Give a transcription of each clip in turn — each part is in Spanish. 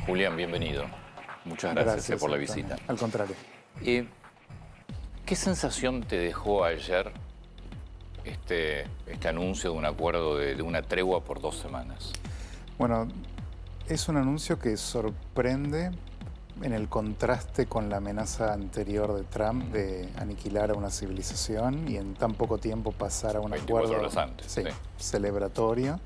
Julián, bienvenido. Muchas gracias, por la visita. Al contrario. ¿Qué sensación te dejó ayer este anuncio de un acuerdo de una tregua por 2 semanas? Bueno, es un anuncio que sorprende en el contraste con la amenaza anterior de Trump de aniquilar a una civilización y en tan poco tiempo pasar a un 24 acuerdo horas antes, sí. celebratorio.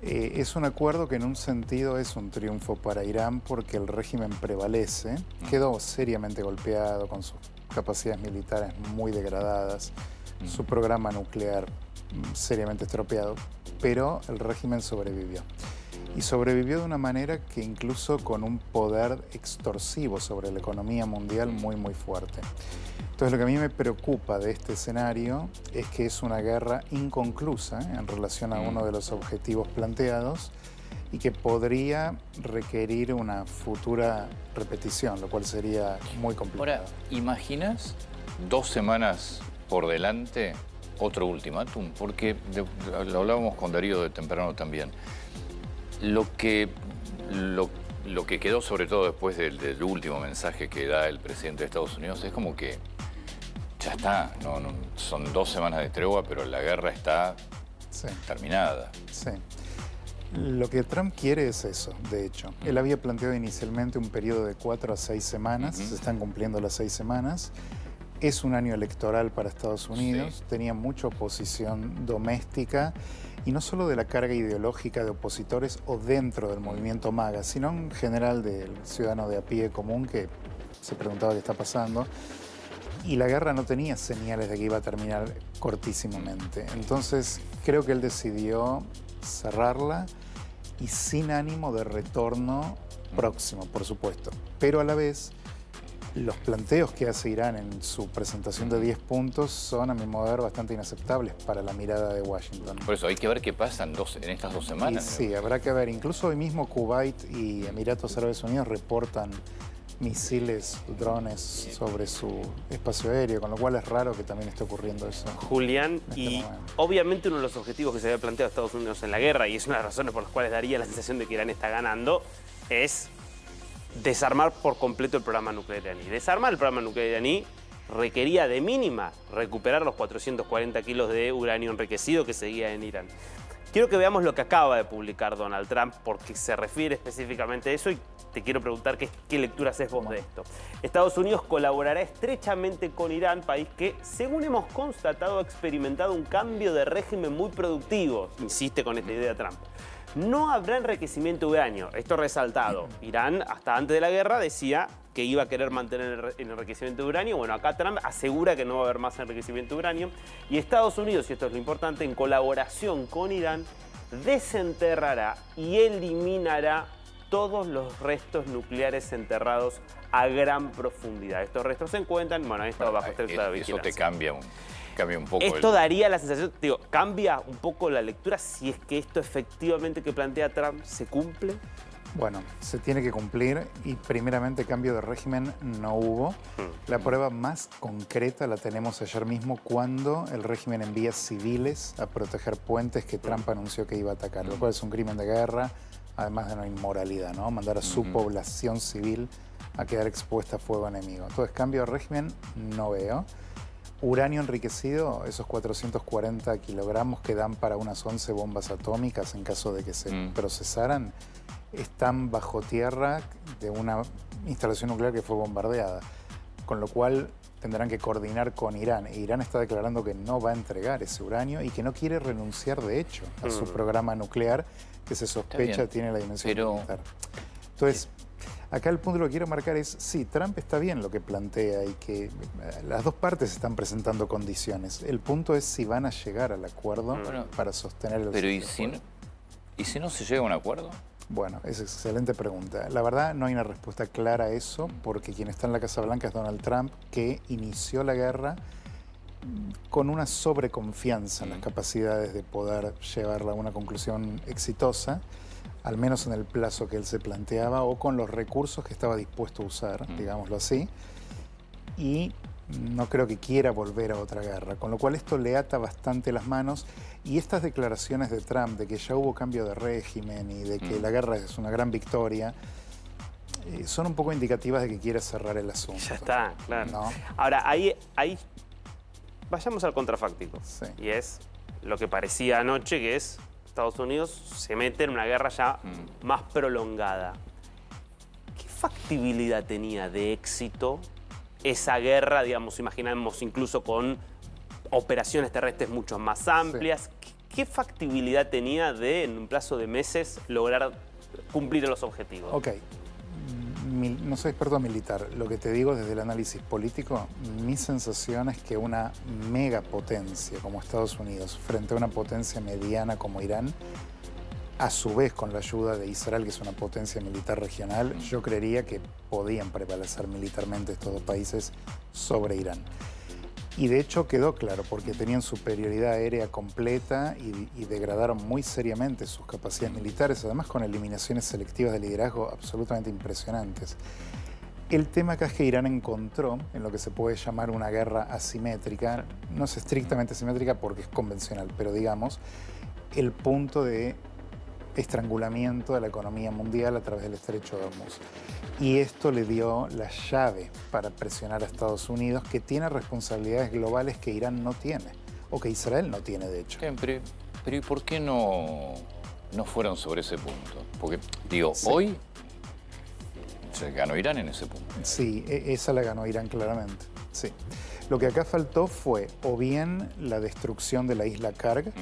Es un acuerdo que en un sentido es un triunfo para Irán porque el régimen prevalece, quedó seriamente golpeado con sus capacidades militares muy degradadas, su programa nuclear seriamente estropeado, pero el régimen sobrevivió. Y sobrevivió de una manera que incluso con un poder extorsivo sobre la economía mundial muy fuerte. Entonces lo que a mí me preocupa de este escenario es que es una guerra inconclusa en relación a uno de los objetivos planteados y que podría requerir una futura repetición, lo cual sería muy complicado. Ahora, ¿imaginas 2 semanas por delante otro ultimátum? Porque lo hablábamos con Darío de temprano también. Lo que quedó, sobre todo después del último mensaje que da el presidente de Estados Unidos, es como que ya está, son 2 semanas de tregua, pero la guerra está terminada. Sí. Lo que Trump quiere es eso, de hecho. Él había planteado inicialmente un periodo de 4 a 6 semanas, se están cumpliendo las 6 semanas. Es un año electoral para Estados Unidos, tenía mucha oposición doméstica, y no solo de la carga ideológica de opositores o dentro del movimiento MAGA, sino en general del ciudadano de a pie común que se preguntaba qué está pasando. Y la guerra no tenía señales de que iba a terminar cortísimamente. Entonces creo que él decidió cerrarla y sin ánimo de retorno próximo, por supuesto. Pero a la vez, los planteos que hace Irán en su presentación de 10 puntos son, a mi modo de ver, bastante inaceptables para la mirada de Washington. Por eso hay que ver qué pasa en estas 2 semanas. Y sí, habrá que ver. Incluso hoy mismo Kuwait y Emiratos Árabes Unidos reportan misiles, drones sobre su espacio aéreo, con lo cual es raro que también esté ocurriendo eso. Julián, y obviamente uno de los objetivos que se había planteado Estados Unidos en la guerra, y es una de las razones por las cuales daría la sensación de que Irán está ganando, es desarmar por completo el programa nuclear iraní. Desarmar el programa nuclear iraní requería de mínima recuperar los 440 kilos de uranio enriquecido que seguía en Irán. Quiero que veamos lo que acaba de publicar Donald Trump, porque se refiere específicamente a eso y te quiero preguntar qué lectura haces vos de esto. Estados Unidos colaborará estrechamente con Irán, país que, según hemos constatado, ha experimentado un cambio de régimen muy productivo, insiste con esta idea Trump. No habrá enriquecimiento de uranio, esto resaltado. Irán, hasta antes de la guerra, decía que iba a querer mantener el enriquecimiento de uranio. Bueno, acá Trump asegura que no va a haber más enriquecimiento de uranio. Y Estados Unidos, y esto es lo importante, en colaboración con Irán, desenterrará y eliminará todos los restos nucleares enterrados a gran profundidad. Estos restos se encuentran, bueno, esto bajo estricta vigilancia. Eso te cambia un poco. Esto daría la sensación, digo, cambia un poco la lectura si es que esto efectivamente que plantea Trump se cumple. Bueno, se tiene que cumplir y primeramente cambio de régimen no hubo. La prueba más concreta la tenemos ayer mismo cuando el régimen envía civiles a proteger puentes que Trump anunció que iba a atacar, lo cual es un crimen de guerra, además de una inmoralidad, ¿no? Mandar a su población civil a quedar expuesta a fuego enemigo. Entonces, cambio de régimen no veo. Uranio enriquecido, esos 440 kilogramos que dan para unas 11 bombas atómicas en caso de que se procesaran, están bajo tierra de una instalación nuclear que fue bombardeada, con lo cual tendrán que coordinar con Irán. E Irán está declarando que no va a entregar ese uranio y que no quiere renunciar, de hecho, a su programa nuclear, que se sospecha tiene la dimensión militar. Entonces, acá el punto que quiero marcar es, sí, Trump está bien lo que plantea y que las dos partes están presentando condiciones. El punto es si van a llegar al acuerdo para sostener el Pero ¿y si no se llega a un acuerdo? Bueno, es excelente pregunta. La verdad no hay una respuesta clara a eso porque quien está en la Casa Blanca es Donald Trump, que inició la guerra con una sobreconfianza en las capacidades de poder llevarla a una conclusión exitosa, al menos en el plazo que él se planteaba o con los recursos que estaba dispuesto a usar, digámoslo así. Y no creo que quiera volver a otra guerra, con lo cual esto le ata bastante las manos y estas declaraciones de Trump de que ya hubo cambio de régimen y de que la guerra es una gran victoria, son un poco indicativas de que quiere cerrar el asunto. Ya está, claro. ¿No? Ahora, ahí vayamos al contrafáctico. Sí. Y es lo que parecía anoche, que es Estados Unidos se mete en una guerra ya más prolongada. ¿Qué factibilidad tenía de éxito esa guerra, digamos, imaginamos incluso con operaciones terrestres mucho más amplias? Sí. ¿Qué factibilidad tenía de, en un plazo de meses, lograr cumplir los objetivos? Ok. No soy experto militar. Lo que te digo desde el análisis político, mi sensación es que una megapotencia como Estados Unidos frente a una potencia mediana como Irán, a su vez con la ayuda de Israel, que es una potencia militar regional, yo creería que podían prevalecer militarmente estos dos países sobre Irán. Y de hecho quedó claro, porque tenían superioridad aérea completa y degradaron muy seriamente sus capacidades militares, además con eliminaciones selectivas de liderazgo absolutamente impresionantes. El tema acá es que Irán encontró en lo que se puede llamar una guerra asimétrica, no es estrictamente asimétrica porque es convencional, pero digamos, el punto de estrangulamiento de la economía mundial a través del Estrecho de Hormuz. Y esto le dio la llave para presionar a Estados Unidos, que tiene responsabilidades globales que Irán no tiene, o que Israel no tiene, de hecho. Pero ¿y por qué no fueron sobre ese punto? Porque, digo, sí, hoy se ganó Irán en ese punto. Sí, esa la ganó Irán claramente, sí. Lo que acá faltó fue o bien la destrucción de la isla Karg,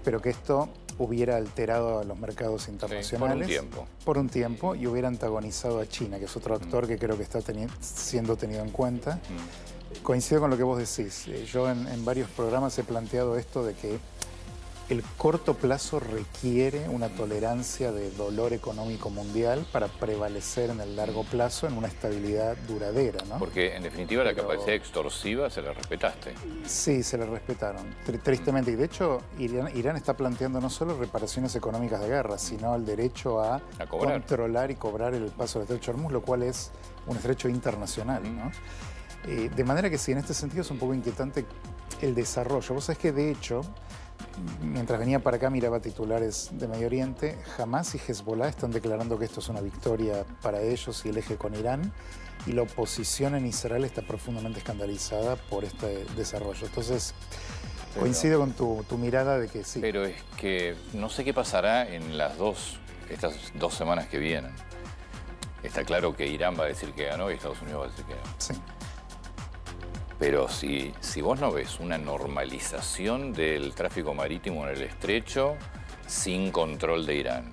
pero que esto hubiera alterado a los mercados internacionales. Sí, por un tiempo. Por un tiempo, y hubiera antagonizado a China, que es otro actor que creo que está siendo tenido en cuenta. Coincido con lo que vos decís. Yo en varios programas he planteado esto de que el corto plazo requiere una tolerancia de dolor económico mundial para prevalecer en el largo plazo en una estabilidad duradera, ¿no? Porque, en definitiva, la capacidad extorsiva se la respetaste. Sí, se la respetaron, tristemente. Y, de hecho, Irán está planteando no solo reparaciones económicas de guerra, sino el derecho a controlar y cobrar el paso del Estrecho de Hormuz, lo cual es un estrecho internacional, ¿no? De manera que sí, en este sentido es un poco inquietante el desarrollo. Vos sabés que, de hecho, mientras venía para acá miraba titulares de Medio Oriente, Hamas y Hezbollah están declarando que esto es una victoria para ellos y el eje con Irán, y la oposición en Israel está profundamente escandalizada por este desarrollo. Entonces, coincido con tu mirada de que sí. Pero es que no sé qué pasará en estas 2 semanas que vienen. Está claro que Irán va a decir que ganó y Estados Unidos va a decir que ganó. Sí. Pero si vos no ves una normalización del tráfico marítimo en el estrecho sin control de Irán,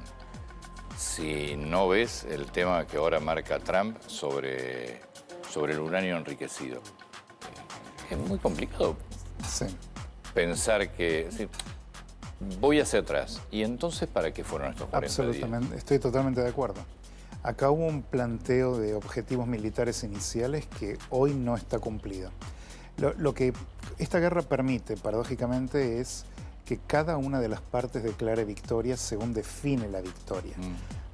si no ves el tema que ahora marca Trump sobre el uranio enriquecido, es muy complicado pensar que voy hacia atrás. ¿Y entonces para qué fueron estos 40 Absolutamente, días? estoy totalmente de acuerdo. Acá hubo un planteo de objetivos militares iniciales que hoy no está cumplido. Lo que esta guerra permite, paradójicamente, es que cada una de las partes declare victoria según define la victoria.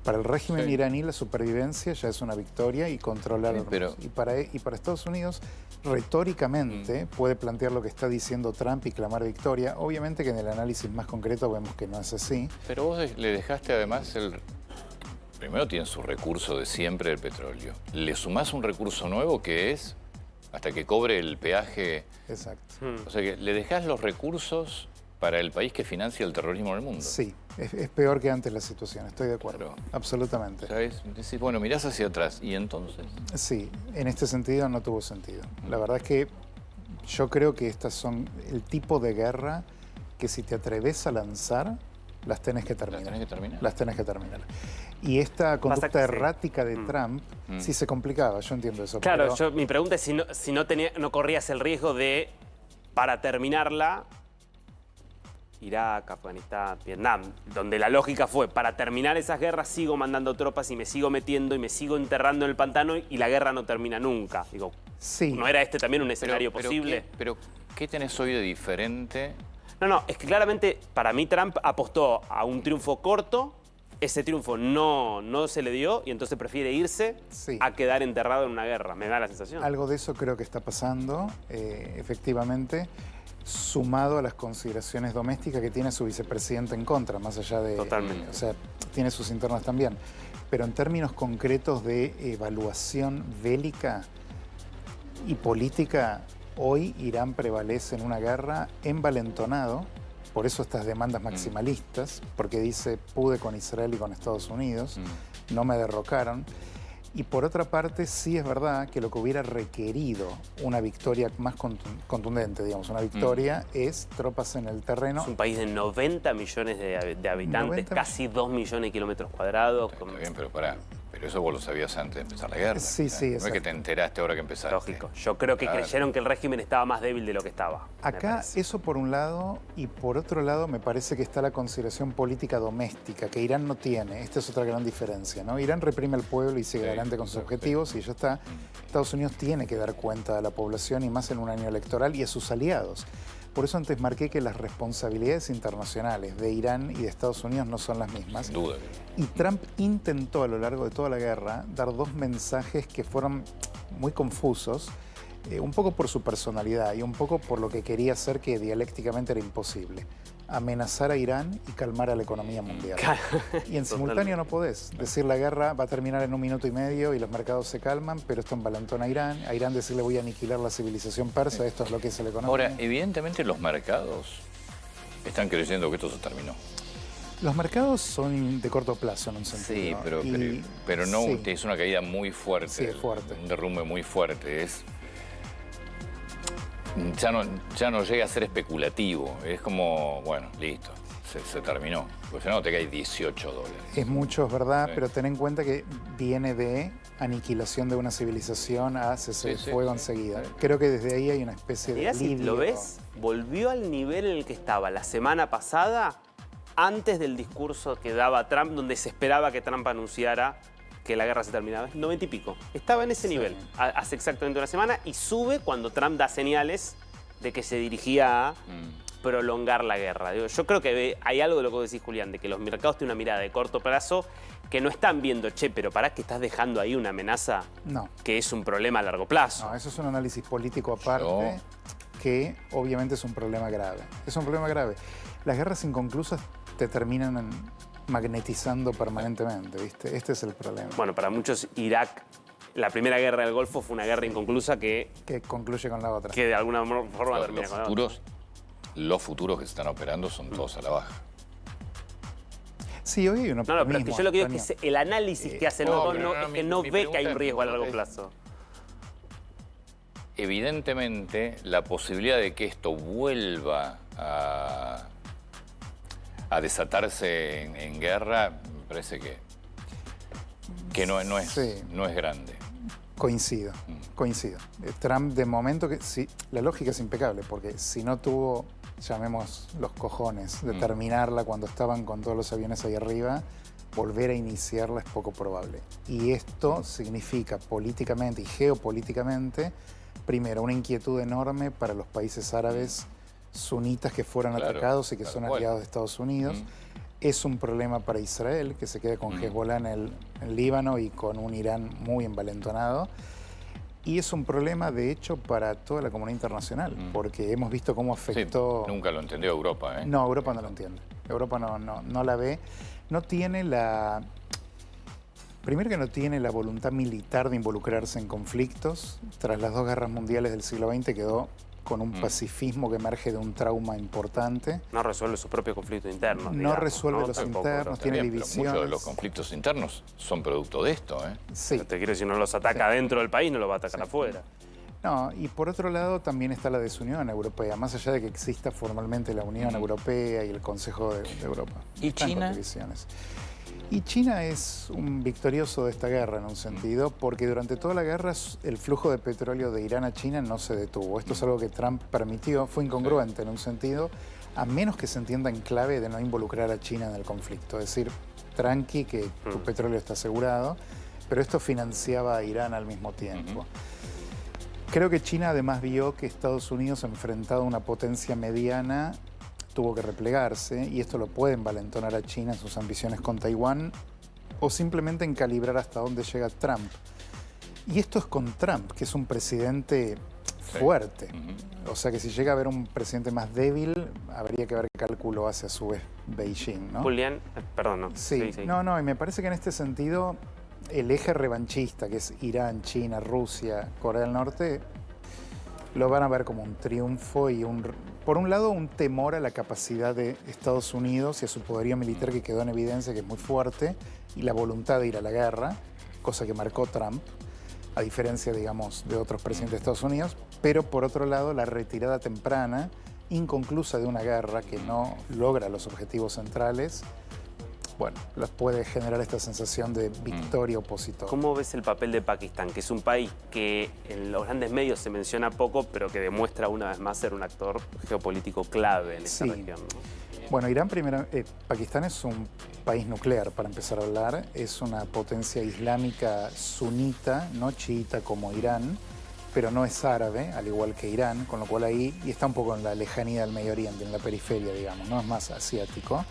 Para el régimen iraní la supervivencia ya es una victoria y controlar Hormuz. Y para Estados Unidos, retóricamente, puede plantear lo que está diciendo Trump y clamar victoria. Obviamente que en el análisis más concreto vemos que no es así. Pero vos le dejaste además Primero tienen su recurso de siempre del petróleo. Le sumás un recurso nuevo que es hasta que cobre el peaje. Exacto. O sea que le dejás los recursos para el país que financia el terrorismo en el mundo. Sí, es peor que antes la situación, estoy de acuerdo. Claro. Absolutamente. ¿Sabes? Decís, bueno, mirás hacia atrás, ¿y entonces? Sí, en este sentido no tuvo sentido. La verdad es que yo creo que estas son el tipo de guerra que si te atreves a lanzar, las tenés que terminar. ¿Las tenés que terminar? Las tenés que terminar. Y esta conducta errática de Trump sí se complicaba, yo entiendo eso. Claro, mi pregunta es si no corrías el riesgo de, para terminarla, Irak, Afganistán, Vietnam, donde la lógica fue, para terminar esas guerras sigo mandando tropas y me sigo metiendo y me sigo enterrando en el pantano y la guerra no termina nunca. Digo, sí. ¿No era este también un escenario posible? Pero ¿qué tenés hoy de diferente? No, es que claramente para mí Trump apostó a un triunfo corto ese triunfo no se le dio y entonces prefiere irse a quedar enterrado en una guerra. Me da la sensación. Algo de eso creo que está pasando, efectivamente, sumado a las consideraciones domésticas que tiene su vicepresidente en contra, más allá de... Totalmente. O sea, tiene sus internas también. Pero en términos concretos de evaluación bélica y política, hoy Irán prevalece en una guerra envalentonado. Por eso estas demandas maximalistas, porque dice, pude con Israel y con Estados Unidos, no me derrocaron. Y por otra parte, sí es verdad que lo que hubiera requerido una victoria más contundente, digamos, una victoria, es tropas en el terreno. Es un país de 90 millones de habitantes, casi 2 millones de kilómetros cuadrados. Está bien, pero pará. Pero eso vos lo sabías antes de empezar la guerra. Sí, sí, no es que te enteraste ahora que empezaste. Lógico. Yo creo que creyeron que el régimen estaba más débil de lo que estaba. Acá eso por un lado, y por otro lado me parece que está la consideración política doméstica, que Irán no tiene. Esta es otra gran diferencia, ¿no? Irán reprime al pueblo y sigue adelante con sus objetivos y ya está. Estados Unidos tiene que dar cuenta a la población y más en un año electoral y a sus aliados. Por eso antes marqué que las responsabilidades internacionales de Irán y de Estados Unidos no son las mismas. Sin duda. Y Trump intentó a lo largo de toda la guerra dar dos mensajes que fueron muy confusos, un poco por su personalidad y un poco por lo que quería hacer, que dialécticamente era imposible. Amenazar a Irán y calmar a la economía mundial. Y en simultáneo no podés decir la guerra va a terminar en 1 minuto y medio y los mercados se calman, pero esto envalentona a Irán. A Irán decirle voy a aniquilar la civilización persa, esto es lo que es la economía. Ahora, evidentemente los mercados están creyendo que esto se terminó. Los mercados son de corto plazo en un sentido. Sí, pero no, es una caída muy fuerte. Sí, es fuerte. Un derrumbe muy fuerte. Ya no llega a ser especulativo. Es como, bueno, listo, se terminó. Porque si no, te cae $18. Es mucho, es verdad, pero ten en cuenta que viene de aniquilación de una civilización a cese de fuego enseguida. Creo que desde ahí hay una especie de alivio. Si lo ves, volvió al nivel en el que estaba la semana pasada, antes del discurso que daba Trump, donde se esperaba que Trump anunciara que la guerra se terminaba. 90 y pico. Estaba en ese nivel hace exactamente una semana y sube cuando Trump da señales de que se dirigía a prolongar la guerra. Yo creo que hay algo de lo que vos decís, Julián, de que los mercados tienen una mirada de corto plazo que no están viendo, che, pero pará que estás dejando ahí una amenaza que es un problema a largo plazo. No, eso es un análisis político aparte que obviamente es un problema grave. Es un problema grave. Las guerras inconclusas te terminan magnetizando permanentemente, ¿viste? Este es el problema. Bueno, para muchos Irak, la primera guerra del Golfo fue una guerra inconclusa que concluye con la otra. Que de alguna forma termina con la otra. Los futuros que se están operando son todos a la baja. Sí, hoy hay un optimismo. No, pero es que yo lo que digo es que el análisis que hace es que no ve que hay un riesgo a largo plazo. Evidentemente, la posibilidad de que esto vuelva a desatarse en guerra, me parece que no es grande. Coincido. Trump, de momento, la lógica es impecable, porque si no tuvo, llamemos los cojones, de terminarla cuando estaban con todos los aviones ahí arriba, volver a iniciarla es poco probable. Y esto significa políticamente y geopolíticamente, primero, una inquietud enorme para los países árabes sunitas que fueron atacados y que son aliados de Estados Unidos. Es un problema para Israel, que se queda con Hezbollah en el Líbano y con un Irán muy envalentonado. Y es un problema, de hecho, para toda la comunidad internacional, porque hemos visto cómo afectó... Sí, nunca lo entendió Europa, ¿eh? No, Europa no lo entiende. Europa no la ve. No tiene la... Primero que no tiene la voluntad militar de involucrarse en conflictos. Tras las 2 guerras mundiales del siglo XX quedó con un pacifismo que emerge de un trauma importante. No resuelve sus propios conflictos internos. No resuelve los internos, tiene divisiones. Muchos de los conflictos internos son producto de esto, ¿eh? Sí. Te quiero decir, no los ataca dentro del país, no los va a atacar afuera. No, y por otro lado también está la desunión europea, más allá de que exista formalmente la Unión Europea y el Consejo de Europa. ¿Y China? Y China es un victorioso de esta guerra en un sentido, porque durante toda la guerra el flujo de petróleo de Irán a China no se detuvo. Esto es algo que Trump permitió, fue incongruente en un sentido, a menos que se entienda en clave de no involucrar a China en el conflicto. Es decir, tranqui, que tu petróleo está asegurado, pero esto financiaba a Irán al mismo tiempo. Creo que China además vio que Estados Unidos, enfrentado a una potencia mediana, tuvo que replegarse y esto lo puede envalentonar a China en sus ambiciones con Taiwán o simplemente en calibrar hasta dónde llega Trump. Y esto es con Trump, que es un presidente fuerte. O sea que si llega a haber un presidente más débil, habría que ver qué cálculo hace a su vez Beijing, ¿no? Julián, perdón, no. Sí, no, y me parece que en este sentido el eje revanchista, que es Irán, China, Rusia, Corea del Norte, lo van a ver como un triunfo y por un lado un temor a la capacidad de Estados Unidos y a su poderío militar que quedó en evidencia, que es muy fuerte, y la voluntad de ir a la guerra, cosa que marcó Trump, a diferencia, digamos, de otros presidentes de Estados Unidos, pero por otro lado la retirada temprana, inconclusa de una guerra que no logra los objetivos centrales, bueno, los puede generar esta sensación de victoria opositora. ¿Cómo ves el papel de Pakistán, que es un país que en los grandes medios se menciona poco, pero que demuestra una vez más ser un actor geopolítico clave en esta región, ¿no? Bueno, Pakistán es un país nuclear, para empezar a hablar. Es una potencia islámica sunita, no chiita como Irán, pero no es árabe, al igual que Irán, con lo cual ahí, y está un poco en la lejanía del Medio Oriente, en la periferia, digamos, no es más asiático.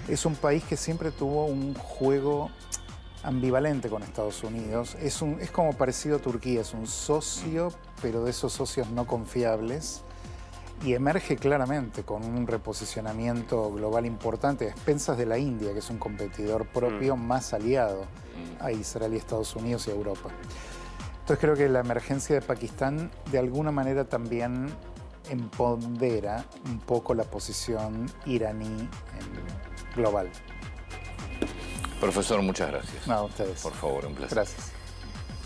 Es un país que siempre tuvo un juego ambivalente con Estados Unidos. Es como parecido a Turquía, es un socio, pero de esos socios no confiables. Y emerge claramente con un reposicionamiento global importante a expensas de la India, que es un competidor propio más aliado a Israel y Estados Unidos y a Europa. Entonces creo que la emergencia de Pakistán de alguna manera también empodera un poco la posición iraní global. Profesor, muchas gracias. No, a ustedes. Por favor, un placer. Gracias.